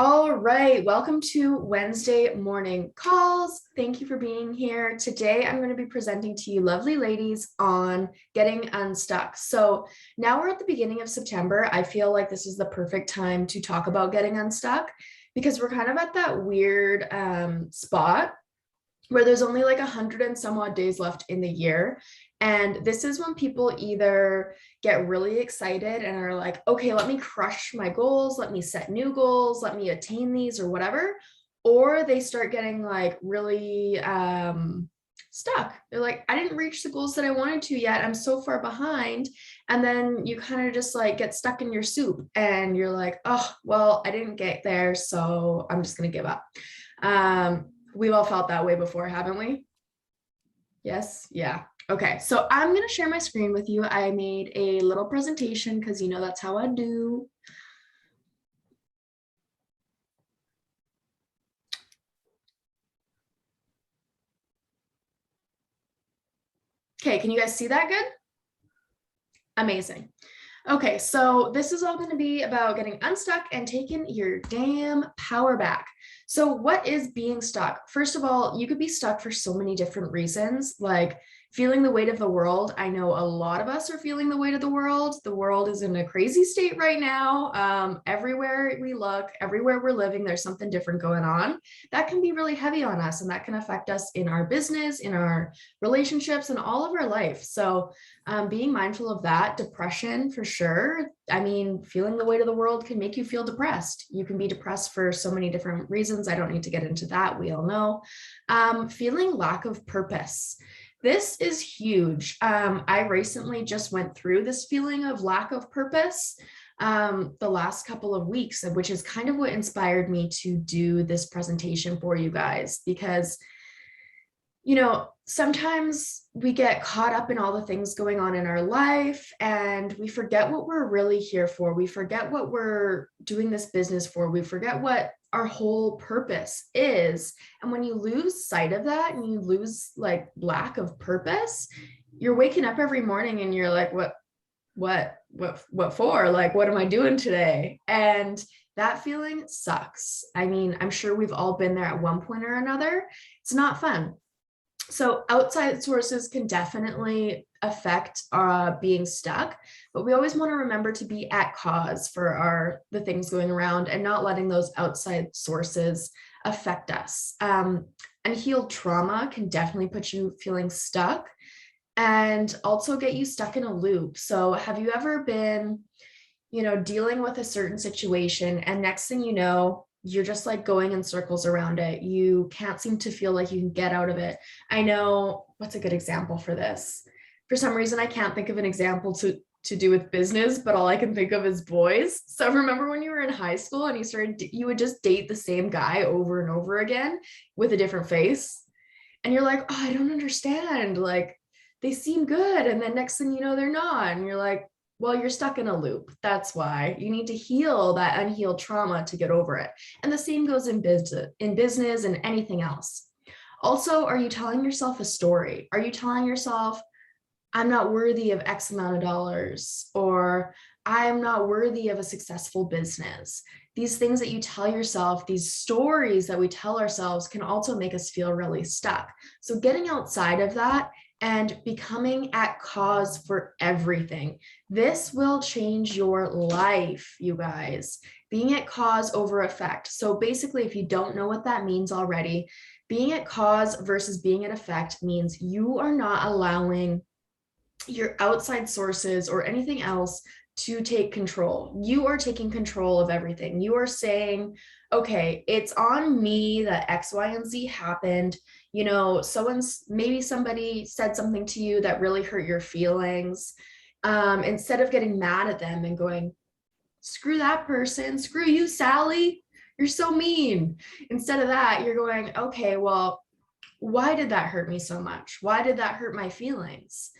All right, welcome to Wednesday morning calls. Thank you for being here. Today, I'm going to be presenting to you lovely ladies on getting unstuck. So now we're at the beginning of September. I feel like this is the perfect time to talk about getting unstuck because we're kind of at that weird spot where there's only like 100 and some odd days left in the year. And this is when people either get really excited and are like, okay, let me crush my goals, let me set new goals, let me attain these or whatever. Or they start getting like really stuck. They're like, I didn't reach the goals that I wanted to yet. I'm so far behind. And then you kind of just like get stuck in your soup and you're like, oh, well, I didn't get there. So I'm just going to give up. We've all felt that way before, haven't we? Yes. Yeah. Okay. So I'm going to share my screen with you. I made a little presentation because that's how I do. Okay. Can you guys see that good? Amazing. Okay. So this is all going to be about getting unstuck and taking your damn power back. So what is being stuck? First of all, you could be stuck for so many different reasons, like feeling the weight of the world. I know a lot of us are feeling the weight of the world. The world is in a crazy state right now. Everywhere we look, everywhere we're living, there's something different going on. That can be really heavy on us, and that can affect us in our business, in our relationships, and all of our life. So being mindful of that, depression for sure. I mean, feeling the weight of the world can make you feel depressed. You can be depressed for so many different reasons. I don't need to get into that. We all know. Feeling lack of purpose. This is huge. I recently just went through this feeling of lack of purpose the last couple of weeks, which is kind of what inspired me to do this presentation for you guys, because sometimes we get caught up in all the things going on in our life and we forget what we're really here for. We forget what we're doing this business for. We forget what our whole purpose is. And when you lose sight of that and you lose like lack of purpose, you're waking up every morning and you're like, what for? Like, what am I doing today? And that feeling sucks. I mean, I'm sure we've all been there at one point or another. It's not fun. So outside sources can definitely affect being stuck, but we always want to remember to be at cause for the things going around and not letting those outside sources affect us. Unhealed trauma can definitely put you feeling stuck and also get you stuck in a loop. So have you ever been, dealing with a certain situation and next thing you know, you're just like going in circles around it. You can't seem to feel like you can get out of it. I know, what's a good example for this? For some reason, I can't think of an example to do with business, but all I can think of is boys. So remember when you were in high school and you would just date the same guy over and over again with a different face. And you're like, oh, I don't understand. Like they seem good. And then next thing you know, they're not. And you're like, well, you're stuck in a loop. That's why you need to heal that unhealed trauma to get over it. And the same goes in business and anything else. Also, are you telling yourself a story? Are you telling yourself, I'm not worthy of X amount of dollars, or I'm not worthy of a successful business? These things that you tell yourself, these stories that we tell ourselves can also make us feel really stuck. So getting outside of that and becoming at cause for everything. This will change your life, you guys. Being at cause over effect. So basically, if you don't know what that means already, being at cause versus being at effect means you are not allowing your outside sources or anything else to take control. You are taking control of everything. You are saying, okay, it's on me that X, Y, and Z happened. Maybe somebody said something to you that really hurt your feelings. Instead of getting mad at them and going, screw that person, screw you, Sally, you're so mean. Instead of that, you're going, okay, well, why did that hurt me so much? Why did that hurt my feelings?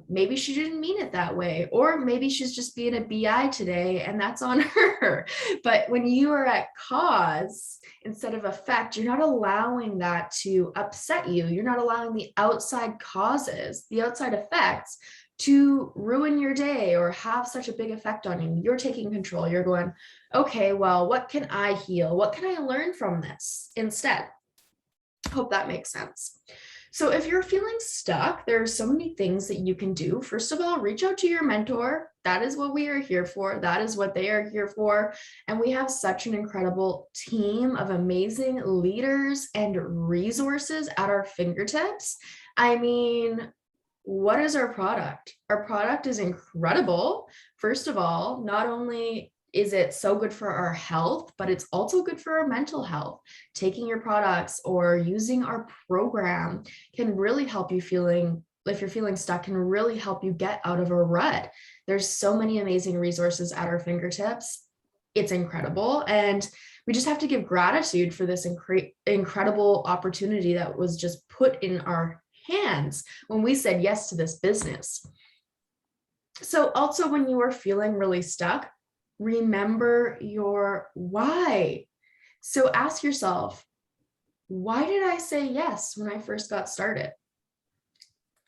Maybe she didn't mean it that way, or maybe she's just being a BI today and that's on her. But when you are at cause instead of effect, you're not allowing that to upset you. You're not allowing the outside causes, the outside effects to ruin your day or have such a big effect on you. You're taking control. You're going, okay, well, what can I heal? What can I learn from this instead? Hope that makes sense. So if you're feeling stuck, there are so many things that you can do. First of all, reach out to your mentor. That is what we are here for. That is what they are here for. And we have such an incredible team of amazing leaders and resources at our fingertips. I mean, what is our product? Our product is incredible. First of all, not only is it so good for our health, but it's also good for our mental health. Taking your products or using our program can really help you if you're feeling stuck, can really help you get out of a rut. There's so many amazing resources at our fingertips. It's incredible. And we just have to give gratitude for this incredible opportunity that was just put in our hands when we said yes to this business. So also when you are feeling really stuck, remember your why. So ask yourself, why did I say yes when I first got started?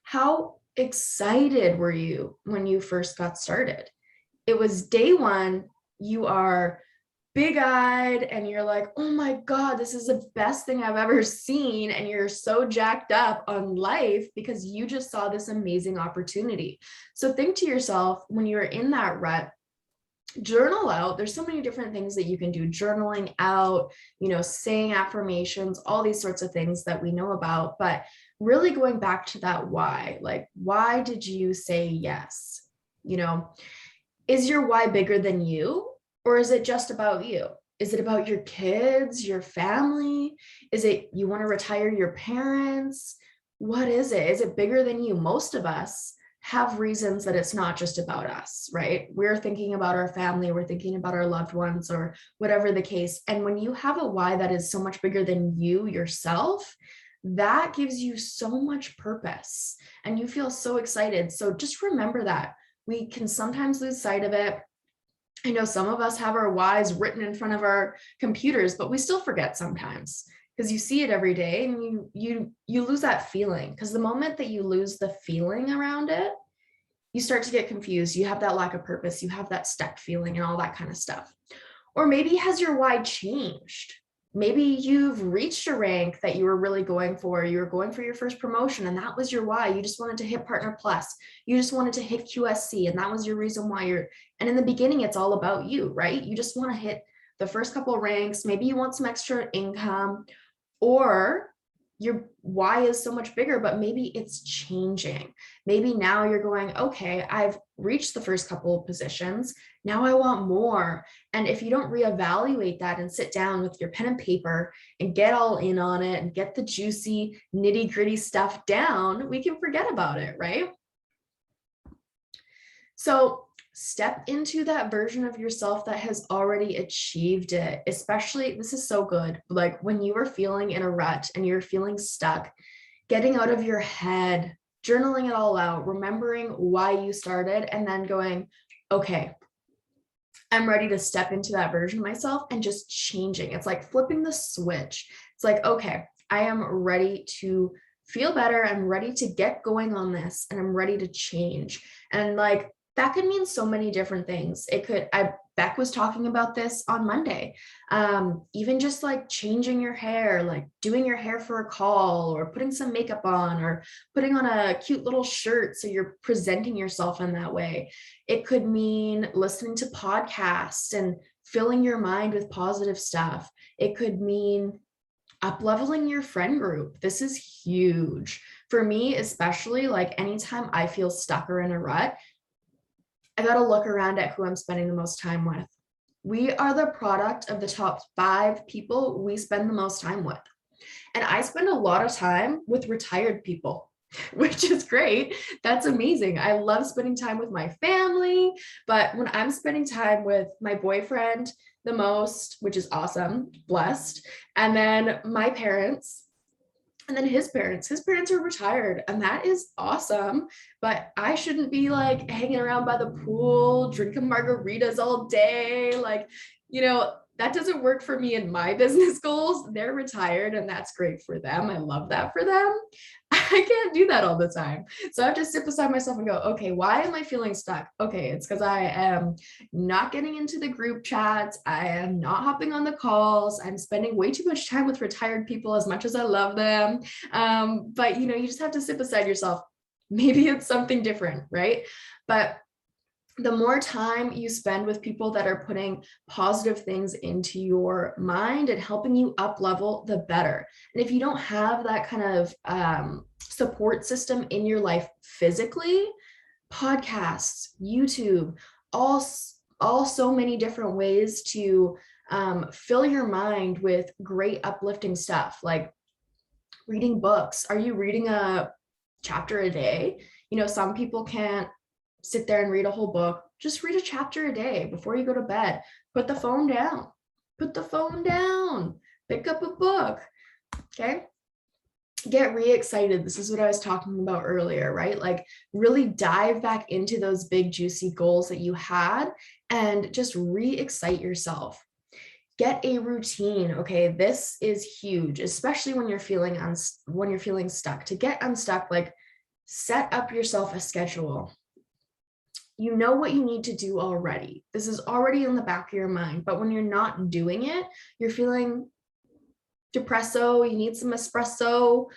How excited were you when you first got started? It was day one, you are big-eyed and you're like, oh my God, this is the best thing I've ever seen. And you're so jacked up on life because you just saw this amazing opportunity. So think to yourself, when you're in that rut, journal out. There's so many different things that you can do. Journaling out, saying affirmations, all these sorts of things that we know about, but really going back to that why, like, why did you say yes? Is your why bigger than you? Or is it just about you? Is it about your kids, your family? Is it you want to retire your parents? What is it? Is it bigger than you? Most of us have reasons that it's not just about us, right? We're thinking about our family, we're thinking about our loved ones, or whatever the case. And when you have a why that is so much bigger than you yourself, that gives you so much purpose and you feel so excited. So just remember that. We can sometimes lose sight of it. I know some of us have our whys written in front of our computers, but we still forget sometimes because you see it every day and you lose that feeling. Because the moment that you lose the feeling around it, you start to get confused. You have that lack of purpose. You have that stuck feeling and all that kind of stuff. Or maybe has your why changed? Maybe you've reached a rank that you were really going for. You were going for your first promotion and that was your why. You just wanted to hit Partner Plus. You just wanted to hit QSC and that was your reason why and in the beginning, it's all about you, right? You just want to hit the first couple of ranks. Maybe you want some extra income, or your why is so much bigger, but maybe it's changing. Maybe now you're going, okay, I've reached the first couple of positions. Now I want more. And if you don't reevaluate that and sit down with your pen and paper and get all in on it and get the juicy nitty gritty stuff down, we can forget about it, right? So step into that version of yourself that has already achieved it. Especially, this is so good. Like when you are feeling in a rut and you're feeling stuck, getting out of your head, journaling it all out, remembering why you started, and then going, okay, I'm ready to step into that version of myself and just changing. It's like flipping the switch. It's like, okay, I am ready to feel better. I'm ready to get going on this and I'm ready to change. And like, that could mean so many different things. Beck was talking about this on Monday. Even just like changing your hair, like doing your hair for a call or putting some makeup on or putting on a cute little shirt. So you're presenting yourself in that way. It could mean listening to podcasts and filling your mind with positive stuff. It could mean up-leveling your friend group. This is huge. For me, especially, like anytime I feel stuck or in a rut, I got to look around at who I'm spending the most time with. We are the product of the top 5 people we spend the most time with. And I spend a lot of time with retired people, which is great. That's amazing. I love spending time with my family, but when I'm spending time with my boyfriend the most, which is awesome, blessed, and then my parents, and then his parents are retired, and that is awesome. But I shouldn't be like hanging around by the pool, drinking margaritas all day. Like, that doesn't work for me in my business goals. They're retired and that's great for them. I love that for them. I can't do that all the time. So I have to sit beside myself and go, okay, why am I feeling stuck? Okay, it's because I am not getting into the group chats. I am not hopping on the calls. I'm spending way too much time with retired people as much as I love them. But you just have to sit beside yourself. Maybe it's something different, right? But the more time you spend with people that are putting positive things into your mind and helping you up level, the better. And if you don't have that kind of support system in your life physically, podcasts, YouTube, all so many different ways to fill your mind with great uplifting stuff, like reading books. Are you reading a chapter a day? Some people can't sit there and read a whole book. Just read a chapter a day before you go to bed. Put the phone down. Put the phone down. Pick up a book. Okay. Get re-excited. This is what I was talking about earlier, right? Like really dive back into those big juicy goals that you had and just re-excite yourself. Get a routine. Okay, this is huge, especially when you're feeling stuck. To get unstuck, like set up yourself a schedule. You know what you need to do already. This is already in the back of your mind, but when you're not doing it, you're feeling depresso, you need some espresso.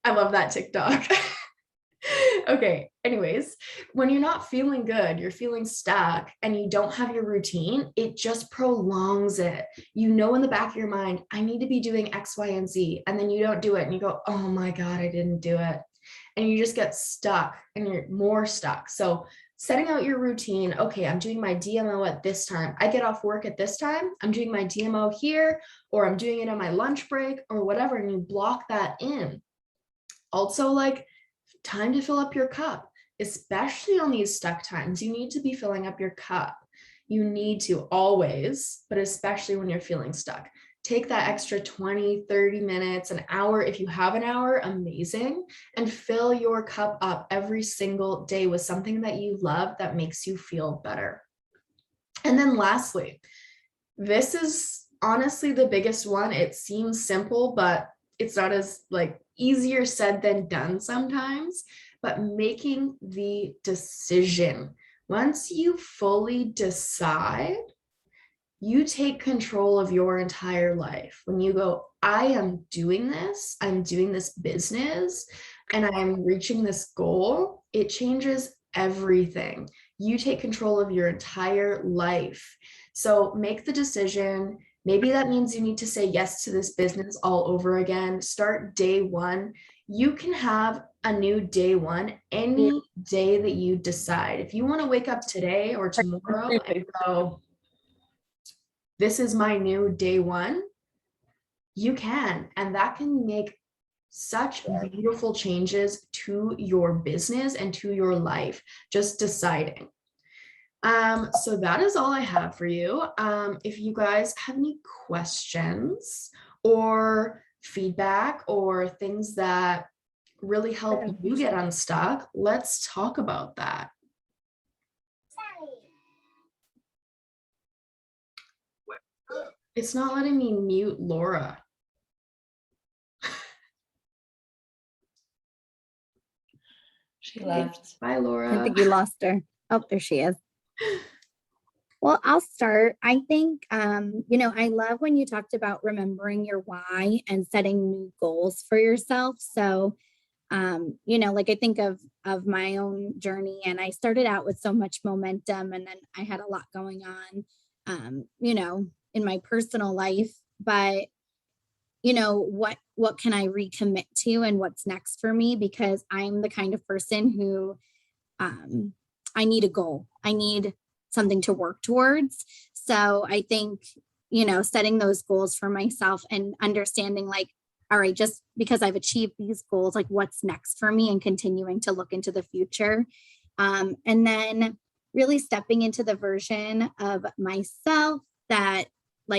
I love that TikTok. Okay, anyways, when you're not feeling good, you're feeling stuck and you don't have your routine, it just prolongs it. In the back of your mind, I need to be doing X, Y, and Z. And then you don't do it and you go, oh my God, I didn't do it. And you just get stuck and you're more stuck. So setting out your routine. Okay, I'm doing my DMO at this time. I get off work at this time. I'm doing my DMO here, or I'm doing it on my lunch break or whatever. And you block that in. Also, like time to fill up your cup, especially on these stuck times. You need to be filling up your cup. You need to always, but especially when you're feeling stuck. Take that extra 20, 30 minutes, an hour. If you have an hour, amazing. And fill your cup up every single day with something that you love that makes you feel better. And then lastly, this is honestly the biggest one. It seems simple, but it's not as easier said than done sometimes, but making the decision. Once you fully decide, you take control of your entire life. When you go, I am doing this business, and I'm reaching this goal, it changes everything. You take control of your entire life. So make the decision. Maybe that means you need to say yes to this business all over again. Start day one. You can have a new day one any day that you decide. If you want to wake up today or tomorrow and go, this is my new day one, you can. And that can make such beautiful changes to your business and to your life, just deciding. So that is all I have for you. If you guys have any questions or feedback or things that really help you get unstuck, let's talk about that. It's not letting me mute Laura. She left. Bye, Laura. I think you lost her. Oh, there she is. Well, I'll start. I think, I love when you talked about remembering your why and setting new goals for yourself. So, I think of my own journey, and I started out with so much momentum, and then I had a lot going on, in my personal life, but what can I recommit to and what's next for me? Because I'm the kind of person who, I need a goal. I need something to work towards. So I think, setting those goals for myself and understanding all right, just because I've achieved these goals, what's next for me, and continuing to look into the future. And then really stepping into the version of myself that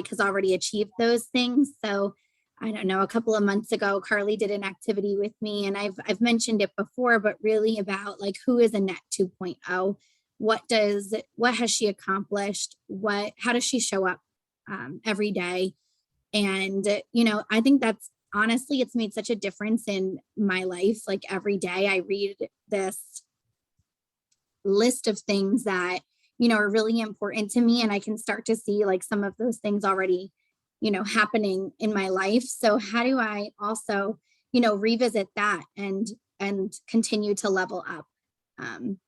has already achieved those things. So I don't know, a couple of months ago, Carly did an activity with me, and I've mentioned it before, but really about who is Annette 2.0? What has she accomplished? How does she show up every day. And, you know, I think that's honestly, it's made such a difference in my life. Like every day I read this list of things that, you know, are really important to me. And I can start to see like some of those things already, you know, happening in my life. So how do I also, you know, revisit that and continue to level up? Um,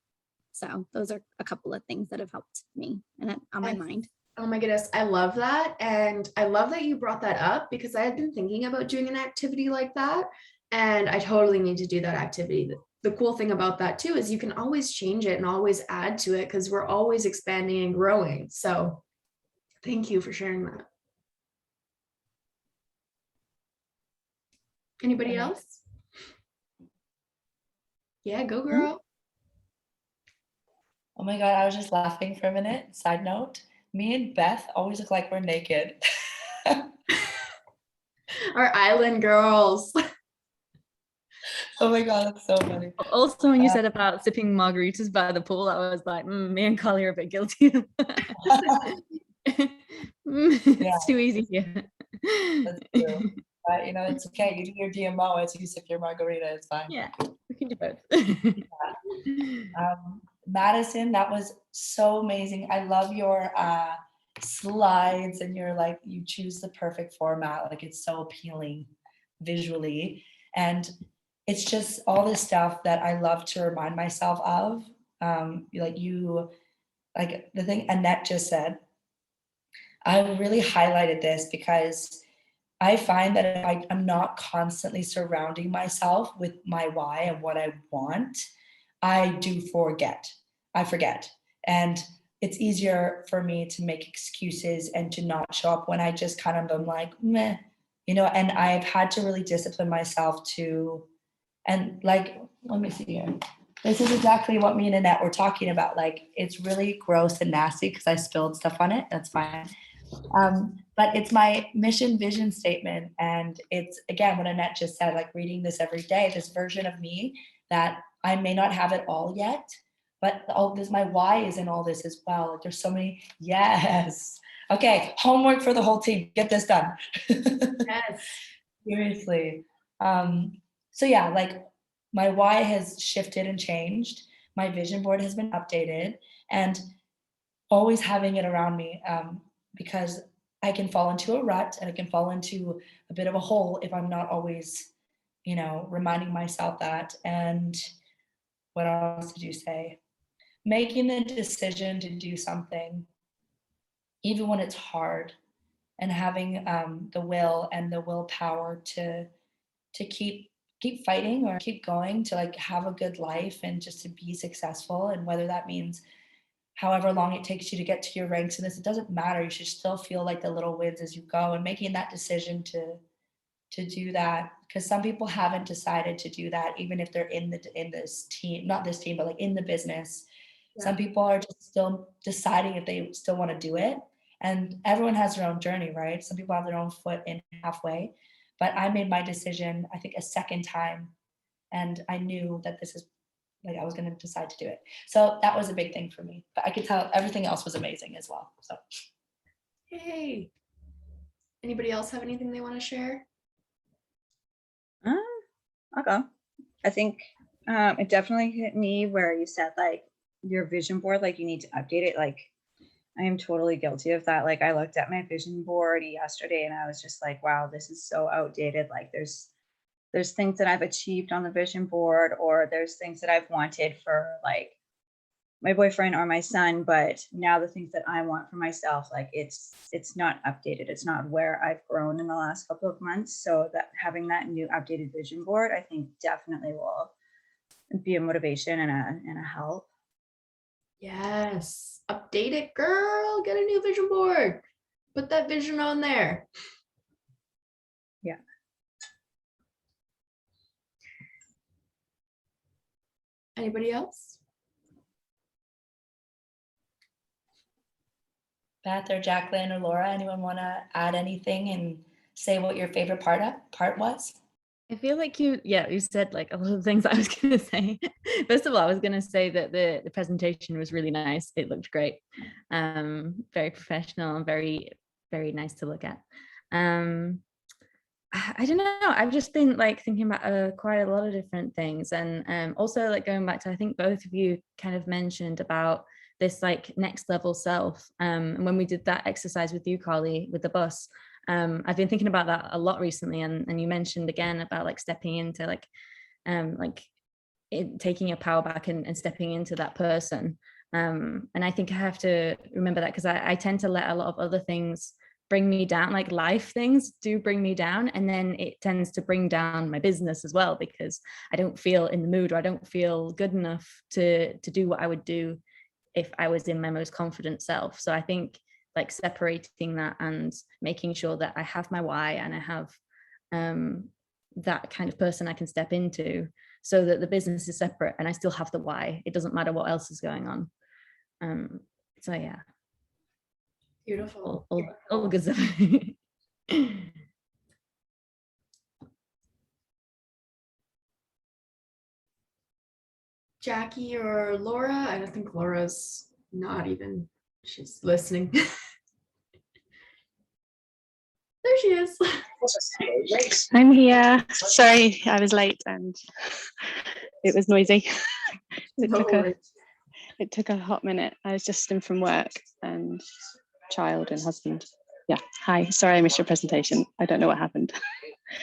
so those are a couple of things that have helped me and on my mind. Oh my goodness, I love that. And I love that you brought that up because I had been thinking about doing an activity like that. And I totally need to do that activity. The cool thing about that too is you can always change it and always add to it because we're always expanding and growing. So thank you for sharing that. Anybody else? Yeah, go girl. Oh my God, I was just laughing for a minute. Side note, me and Beth always look like we're naked. Our island girls. Oh my God, that's so funny. Also, when you said about sipping margaritas by the pool, I was like, me and Carly are a bit guilty of that. It's too easy here. That's true. But you know, it's okay. You do your DMO as you sip your margarita. It's fine. Yeah, we can do both. Madison, that was so amazing. I love your slides and your like, you choose the perfect format. Like it's so appealing visually. And it's just all this stuff that I love to remind myself of. Like the thing Annette just said, I really highlighted this because I find that if I'm not constantly surrounding myself with my why and what I want, I do forget. I forget. And it's easier for me to make excuses and to not show up when I just kind of am like, meh, you know, and I've had to really discipline myself to, and like, let me see here. This is exactly what me and Annette were talking about. Like, it's really gross and nasty because I spilled stuff on it. That's fine. But it's my mission vision statement. And it's, again, what Annette just said, like reading this every day, this version of me that I may not have it all yet, but all this, my why is in all this as well. Like there's so many, yes. Okay, homework for the whole team. Get this done. Yes. Seriously. So yeah, like my why has shifted and changed. My vision board has been updated and always having it around me because I can fall into a rut and I can fall into a bit of a hole if I'm not always, you know, reminding myself that. And what else did you say? Making the decision to do something, even when it's hard, and having the will and the willpower to keep fighting or keep going, to like have a good life and just to be successful. And whether that means however long it takes you to get to your ranks in this, it doesn't matter. You should still feel like the little wins as you go, and making that decision to do that, because some people haven't decided to do that, even if they're in this team, not this team, but like in the business. Yeah. Some people are just still deciding if they still want to do it, and everyone has their own journey, right? Some people have their own foot in halfway, but I made my decision, I think, a second time, and I knew that this is like I was going to decide to do it. So that was a big thing for me, but I could tell everything else was amazing as well. So hey, anybody else have anything they want to share? I'll go. I think it definitely hit me where you said like your vision board, like you need to update it. Like I am totally guilty of that. Like I looked at my vision board yesterday and I was just like, wow, this is so outdated. Like there's things that I've achieved on the vision board, or there's things that I've wanted for like my boyfriend or my son, but now the things that I want for myself, like it's not updated. It's not where I've grown in the last couple of months. So that having that new updated vision board, I think definitely will be a motivation and a help. Yes, update it, girl. Get a new vision board. Put that vision on there. Yeah. Anybody else? Beth or Jacqueline or Laura, anyone want to add anything and say what your favorite part was? I feel like you said like a lot of things I was going to say. First of all, I was going to say that the presentation was really nice. It looked great. Very professional and very very nice to look at. I don't know. I've just been like thinking about quite a lot of different things, and also like going back to, I think both of you kind of mentioned about this like next level self. And when we did that exercise with you, Carly, with the bus, I've been thinking about that a lot recently. And you mentioned again about like stepping into like taking your power back and stepping into that person. And I think I have to remember that, because I tend to let a lot of other things bring me down, like life things do bring me down, and then it tends to bring down my business as well, because I don't feel in the mood, or I don't feel good enough to do what I would do if I was in my most confident self. So I think like separating that and making sure that I have my why, and I have that kind of person I can step into, so that the business is separate and I still have the why. It doesn't matter what else is going on. So yeah. Beautiful. All good stuff. Jackie or Laura? I don't think Laura's not even, she's listening. There she is. I'm here. Sorry, I was late and it was noisy. It took a hot minute. I was just in from work and child and husband. Yeah. Hi. Sorry, I missed your presentation. I don't know what happened.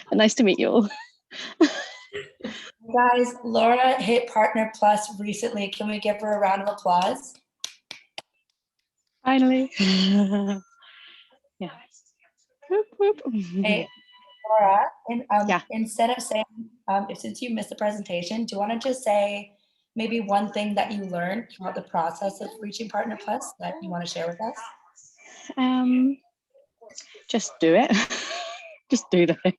But nice to meet you all. Guys, Laura hit Partner Plus recently. Can we give her a round of applause? Finally. Yeah. Whoop, whoop. Hey, Laura, Yeah. instead of saying, since you missed the presentation, do you want to just say maybe one thing that you learned throughout the process of reaching Partner Plus that you want to share with us? Just do it. Just do the thing.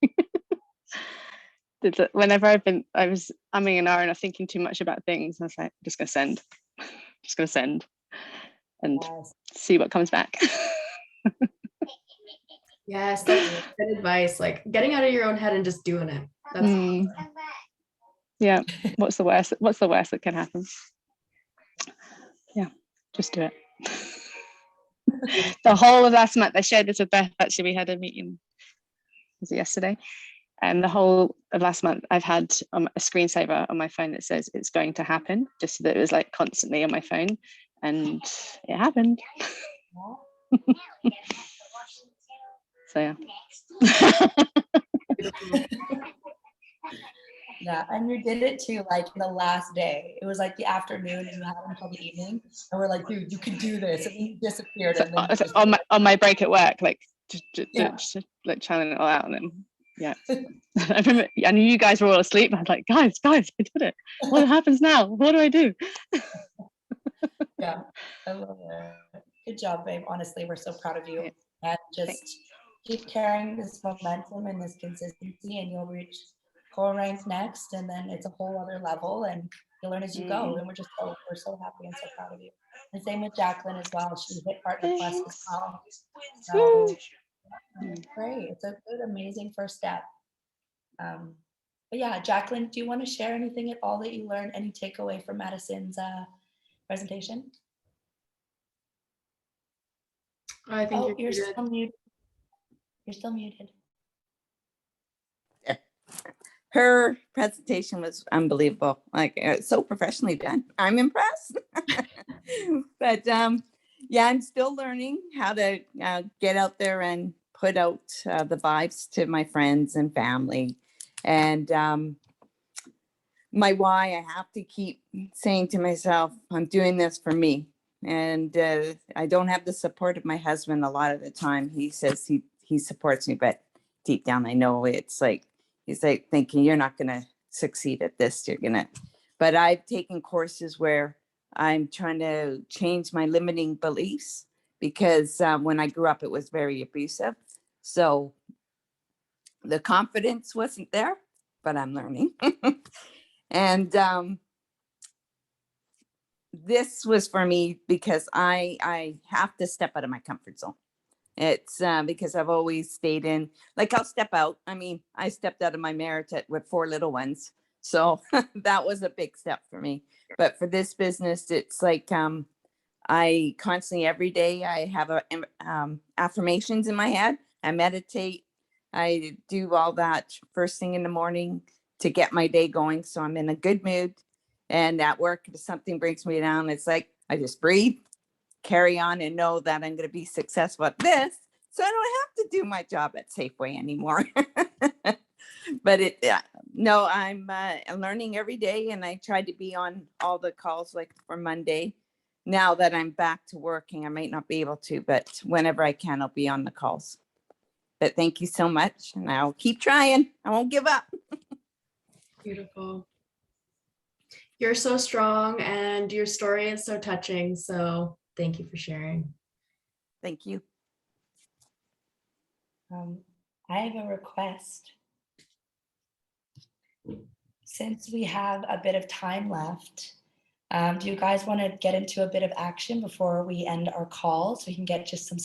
Whenever I was umming and ahhing or thinking too much about things, I was like, just gonna send and see what comes back. Yes, that's good advice. Like getting out of your own head and just doing it. That's yeah. What's the worst that can happen? Yeah, just do it. The whole of last month, I shared this with Beth. Actually, we had a meeting, was it yesterday? And the whole of last month, I've had a screensaver on my phone that says it's going to happen, just so that it was like constantly on my phone, and it happened. So yeah. Yeah, and you did it too, like the last day. It was like the afternoon, and you had until the evening, and we're like, dude, you can do this, and then you disappeared. So, and then so on my break at work, like just like channeling it all out, and then yeah. I remember, I knew you guys were all asleep. I was like, guys, I did it. What happens now? What do I do? Yeah, I love it. Good job, babe. Honestly, we're so proud of you. And just keep carrying this momentum and this consistency, and you'll reach core rank next, and then it's a whole other level, and you'll learn as you go. And we're so happy and so proud of you. And same with Jacqueline as well. She hit Partner Plus as well. So great. It's a good, amazing first step. But yeah, Jacqueline, do you want to share anything at all that you learned? Any takeaway from Madison's presentation? I think you're still muted. You're still muted. Her presentation was unbelievable, like so professionally done. I'm impressed. But yeah, I'm still learning how to get out there and put out the vibes to my friends and family. And my why, I have to keep saying to myself, I'm doing this for me. And I don't have the support of my husband a lot of the time. He says he supports me, but deep down I know it's like, he's like thinking, you're not going to succeed at this. You're going to, but I've taken courses where I'm trying to change my limiting beliefs, because when I grew up, it was very abusive. So the confidence wasn't there, but I'm learning. And this was for me because I have to step out of my comfort zone. It's because I've always stayed in, like I'll step out. I mean, I stepped out of my marriage with 4 little ones. So that was a big step for me. But for this business, it's like I constantly, every day, I have affirmations in my head. I meditate. I do all that first thing in the morning to get my day going. So I'm in a good mood. And at work, if something brings me down, it's like I just breathe, carry on, and know that I'm going to be successful at this. So I don't have to do my job at Safeway anymore. But no, I'm learning every day, and I tried to be on all the calls like for Monday. Now that I'm back to working, I might not be able to, but whenever I can, I'll be on the calls. But thank you so much, and I'll keep trying. I won't give up. Beautiful. You're so strong, and your story is so touching. So thank you for sharing. Thank you. I have a request. Since we have a bit of time left, do you guys want to get into a bit of action before we end our call so we can get just some